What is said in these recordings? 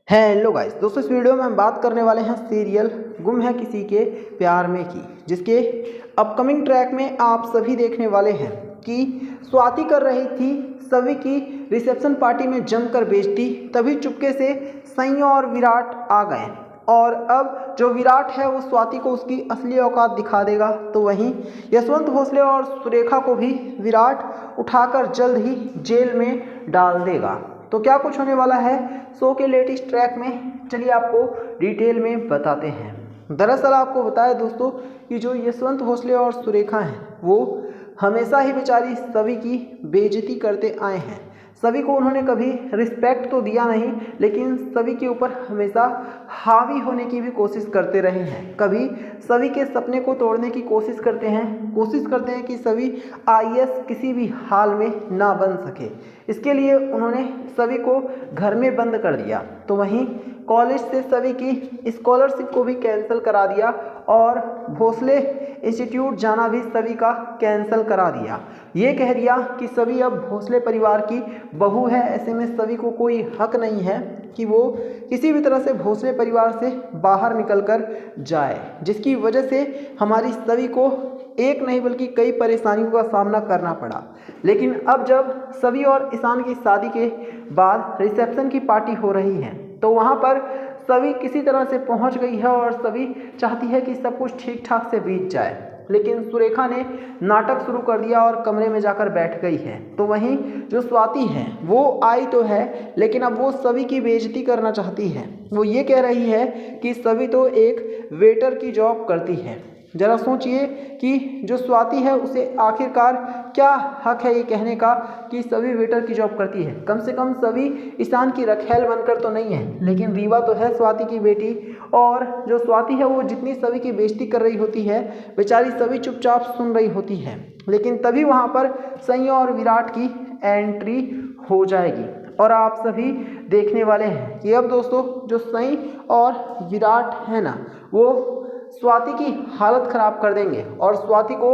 Hello guys दोस्तों, इस video में हम बात करने वाले हैं सीरियल गुम है किसी के प्यार में की, जिसके अपकमिंग ट्रैक में आप सभी देखने वाले हैं कि स्वाति कर रही थी सभी की रिसेप्शन पार्टी में जमकर बेइज्जती। तभी चुपके से सनी और विराट आ गए और अब जो विराट है वो स्वाति को उसकी असली औकात दिखा देगा। तो वहीं यशवंत भोसले और सुरेखा को भी विराट उठाकर जल्द ही जेल में डाल देगा। तो क्या कुछ होने वाला है शो के लेटेस्ट ट्रैक में, चलिए आपको डिटेल में बताते हैं। दरअसल आपको बताया दोस्तों कि जो यशवंत भोसले और सुरेखा हैं वो हमेशा ही बेचारी सभी की बेइज्जती करते आए हैं। सभी को उन्होंने कभी रिस्पेक्ट तो दिया नहीं, लेकिन सभी के ऊपर हमेशा हावी होने की भी कोशिश करते रहे हैं। कभी सभी के सपने को तोड़ने की कोशिश करते हैं कि सभी आईएएस किसी भी हाल में ना बन सके। इसके लिए उन्होंने सभी को घर में बंद कर दिया। तो वहीं कॉलेज से सभी की स्कॉलरशिप को भी कैंसिल करा दिया और भोसले इंस्टीट्यूट जाना भी सभी का कैंसिल करा दिया। ये कह दिया कि सभी अब भोसले परिवार की बहू है, ऐसे में सभी को कोई हक नहीं है कि वो किसी भी तरह से भोसले परिवार से बाहर निकलकर जाए, जिसकी वजह से हमारी सभी को एक नहीं बल्कि कई परेशानियों का सामना करना पड़ा। लेकिन अब जब सभी और ईशान की शादी के बाद रिसेप्शन की पार्टी हो रही है तो वहाँ पर सभी किसी तरह से पहुँच गई है और सभी चाहती है कि सब कुछ ठीक ठाक से बीत जाए। लेकिन सुरेखा ने नाटक शुरू कर दिया और कमरे में जाकर बैठ गई है। तो वहीं जो स्वाति है वो आई तो है, लेकिन अब वो सभी की बेइज्जती करना चाहती है। वो ये कह रही है कि सभी तो एक वेटर की जॉब करती है। जरा सोचिए कि जो स्वाति है उसे आखिरकार क्या हक है ये कहने का कि सभी वेटर की जॉब करती है। कम से कम सभी ईशान की रखैल बनकर तो नहीं है, लेकिन रीवा तो है स्वाति की बेटी। और जो स्वाति है वो जितनी सभी की बेइज्जती कर रही होती है बेचारी सभी चुपचाप सुन रही होती है। लेकिन तभी वहाँ पर सनी और विराट की एंट्री हो जाएगी और आप सभी देखने वाले हैं कि अब दोस्तों जो सनी और विराट है ना वो स्वाति की हालत खराब कर देंगे। और स्वाति को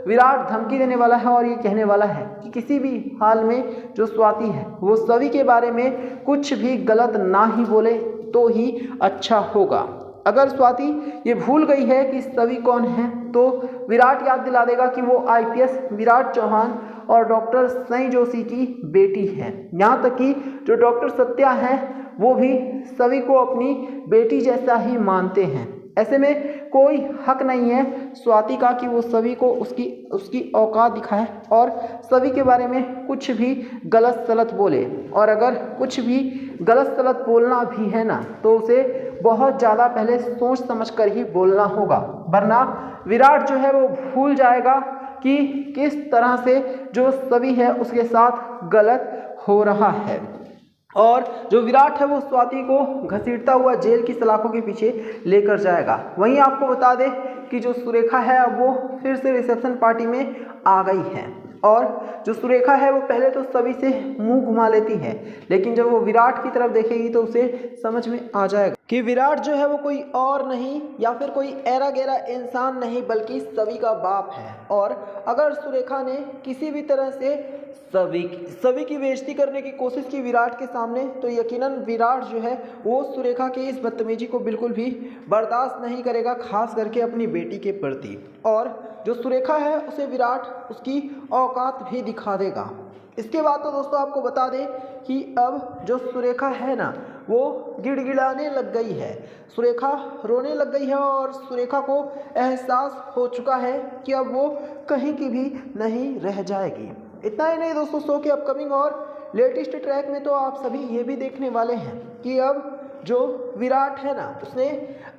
विराट धमकी देने वाला है और ये कहने वाला है कि किसी भी हाल में जो स्वाति है वो सभी के बारे में कुछ भी गलत ना ही बोले तो ही अच्छा होगा। अगर स्वाति ये भूल गई है कि सभी कौन है तो विराट याद दिला देगा कि वो आईपीएस विराट चौहान और डॉक्टर सनी जोशी की बेटी है। यहाँ तक कि जो डॉक्टर सत्या है वो भी सभी को अपनी बेटी जैसा ही मानते हैं। ऐसे में कोई हक नहीं है स्वाति का कि वो सभी को उसकी औकात दिखाए और सभी के बारे में कुछ भी गलत सलत बोले। और अगर कुछ भी गलत सलत बोलना भी है ना तो उसे बहुत ज़्यादा पहले सोच समझ कर ही बोलना होगा, वरना विराट जो है वो भूल जाएगा कि किस तरह से जो सभी है उसके साथ गलत हो रहा है। और जो विराट है वो स्वाति को घसीटता हुआ जेल की सलाखों के पीछे लेकर जाएगा। वहीं आपको बता दें कि जो सुरेखा है अब वो फिर से रिसेप्शन पार्टी में आ गई है। और जो सुरेखा है वो पहले तो सभी से मुंह घुमा लेती है, लेकिन जब वो विराट की तरफ देखेगी तो उसे समझ में आ जाएगा कि विराट जो है वो कोई और नहीं या फिर कोई ऐरा गैरा इंसान नहीं बल्कि सभी का बाप है। और अगर सुरेखा ने किसी भी तरह से सभी की बेइज्जती करने की कोशिश की विराट के सामने तो यकीनन विराट जो है वो सुरेखा की इस बदतमीजी को बिल्कुल भी बर्दाश्त नहीं करेगा, खास करके अपनी बेटी के प्रति। और जो सुरेखा है उसे विराट उसकी औकात भी दिखा देगा। इसके बाद तो दोस्तों आपको बता दें कि अब जो सुरेखा है ना वो गिड़गिड़ाने लग गई है, सुरेखा रोने लग गई है और सुरेखा को एहसास हो चुका है कि अब वो कहीं की भी नहीं रह जाएगी। इतना ही नहीं दोस्तों, शो के अपकमिंग और लेटेस्ट ट्रैक में तो आप सभी ये भी देखने वाले हैं कि अब जो विराट है ना उसने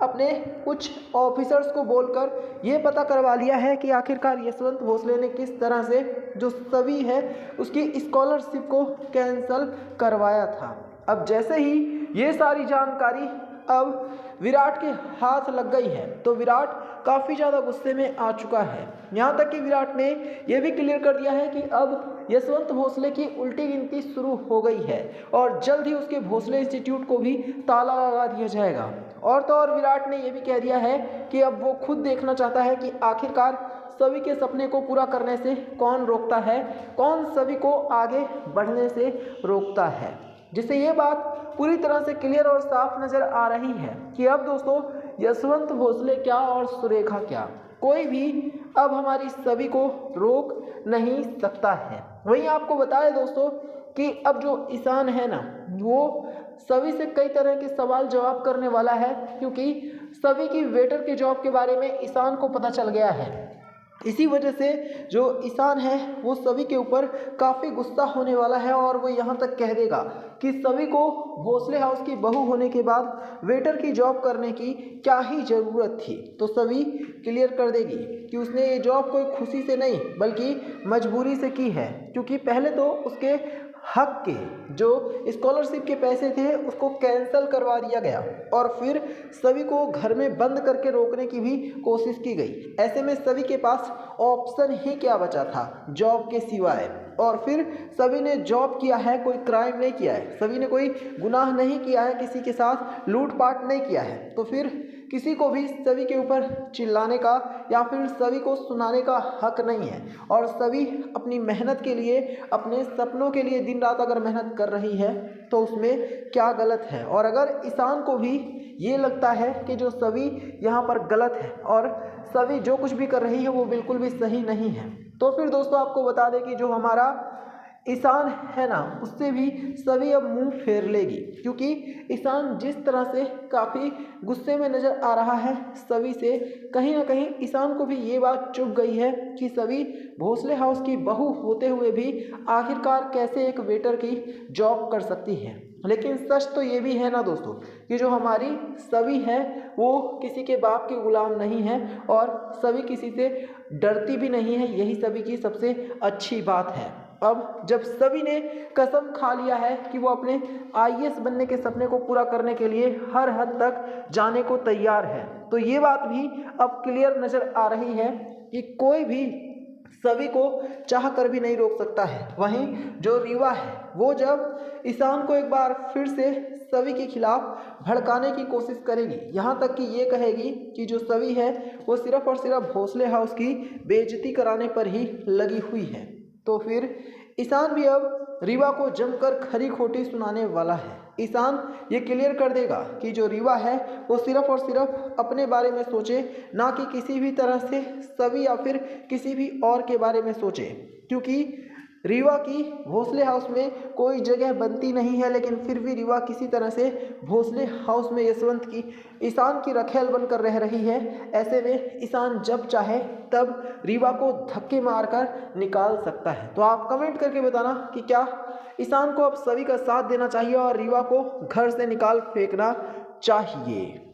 अपने कुछ ऑफिसर्स को बोलकर ये पता करवा लिया है कि आखिरकार यशवंत भोसले ने किस तरह से जो सभी है उसकी स्कॉलरशिप को कैंसिल करवाया था। अब जैसे ही ये सारी जानकारी अब विराट के हाथ लग गई है तो विराट काफ़ी ज़्यादा गुस्से में आ चुका है। यहाँ तक कि विराट ने यह भी क्लियर कर दिया है कि अब यशवंत भोसले की उल्टी गिनती शुरू हो गई है और जल्द ही उसके भोसले इंस्टीट्यूट को भी ताला लगा दिया जाएगा। और तो और विराट ने यह भी कह दिया है कि अब वो खुद देखना चाहता है कि आखिरकार सभी के सपने को पूरा करने से कौन रोकता है, कौन सभी को आगे बढ़ने से रोकता है। जिससे ये बात पूरी तरह से क्लियर और साफ नज़र आ रही है कि अब दोस्तों यशवंत भोसले क्या और सुरेखा क्या, कोई भी अब हमारी सभी को रोक नहीं सकता है। वहीं आपको बताएं दोस्तों कि अब जो ईशान है ना, वो सभी से कई तरह के सवाल जवाब करने वाला है, क्योंकि सभी की वेटर के जॉब के बारे में ईशान को पता चल गया है। इसी वजह से जो ईशान है वो सभी के ऊपर काफ़ी गुस्सा होने वाला है और वो यहाँ तक कह देगा कि सभी को भोसले हाउस की बहू होने के बाद वेटर की जॉब करने की क्या ही ज़रूरत थी। तो सभी क्लियर कर देगी कि उसने ये जॉब कोई खुशी से नहीं बल्कि मजबूरी से की है, क्योंकि पहले तो उसके हक के जो स्कॉलरशिप के पैसे थे उसको कैंसिल करवा दिया गया और फिर सभी को घर में बंद करके रोकने की भी कोशिश की गई। ऐसे में सभी के पास ऑप्शन ही क्या बचा था जॉब के सिवाय, और फिर सभी ने जॉब किया है, कोई क्राइम नहीं किया है, सभी ने कोई गुनाह नहीं किया है, किसी के साथ लूटपाट नहीं किया है। तो फिर किसी को भी सभी के ऊपर चिल्लाने का या फिर सभी को सुनाने का हक नहीं है, और सभी अपनी मेहनत के लिए, अपने सपनों के लिए दिन रात अगर मेहनत कर रही है तो उसमें क्या गलत है। और अगर ईशान को भी ये लगता है कि जो सभी यहाँ पर गलत है और सभी जो कुछ भी कर रही है वो बिल्कुल भी सही नहीं है, तो फिर दोस्तों आपको बता दें कि जो हमारा ईशान है ना, उससे भी सभी अब मुंह फेर लेगी, क्योंकि ईशान जिस तरह से काफ़ी गुस्से में नज़र आ रहा है सभी से, कहीं ना कहीं ईशान को भी ये बात चुभ गई है कि सभी भोसले हाउस की बहू होते हुए भी आखिरकार कैसे एक वेटर की जॉब कर सकती है। लेकिन सच तो ये भी है ना दोस्तों कि जो हमारी सभी है वो किसी के बाप की गुलाम नहीं है और सभी किसी से डरती भी नहीं है, यही सभी की सबसे अच्छी बात है। अब जब सभी ने कसम खा लिया है कि वो अपने आईएएस बनने के सपने को पूरा करने के लिए हर हद तक जाने को तैयार है, तो ये बात भी अब क्लियर नज़र आ रही है कि कोई भी सभी को चाह कर भी नहीं रोक सकता है। वहीं जो रीवा है वो जब ईशान को एक बार फिर से सभी के खिलाफ भड़काने की कोशिश करेगी, यहाँ तक कि ये कहेगी कि जो सभी है वो सिर्फ और सिर्फ भोसले हाउस की बेइज्जती कराने पर ही लगी हुई है, तो फिर ईशान भी अब रीवा को जमकर खरी खोटी सुनाने वाला है। ईशान ये क्लियर कर देगा कि जो रीवा है वो सिर्फ और सिर्फ अपने बारे में सोचे, ना कि किसी भी तरह से सभी या फिर किसी भी और के बारे में सोचे, क्योंकि रीवा की भोसले हाउस में कोई जगह बनती नहीं है, लेकिन फिर भी रीवा किसी तरह से भोसले हाउस में यशवंत की ईशान की रखेल बनकर रह रही है। ऐसे में ईशान जब चाहे तब रीवा को धक्के मारकर निकाल सकता है। तो आप कमेंट करके बताना कि क्या ईशान को अब सभी का साथ देना चाहिए और रीवा को घर से निकाल फेंकना चाहिए।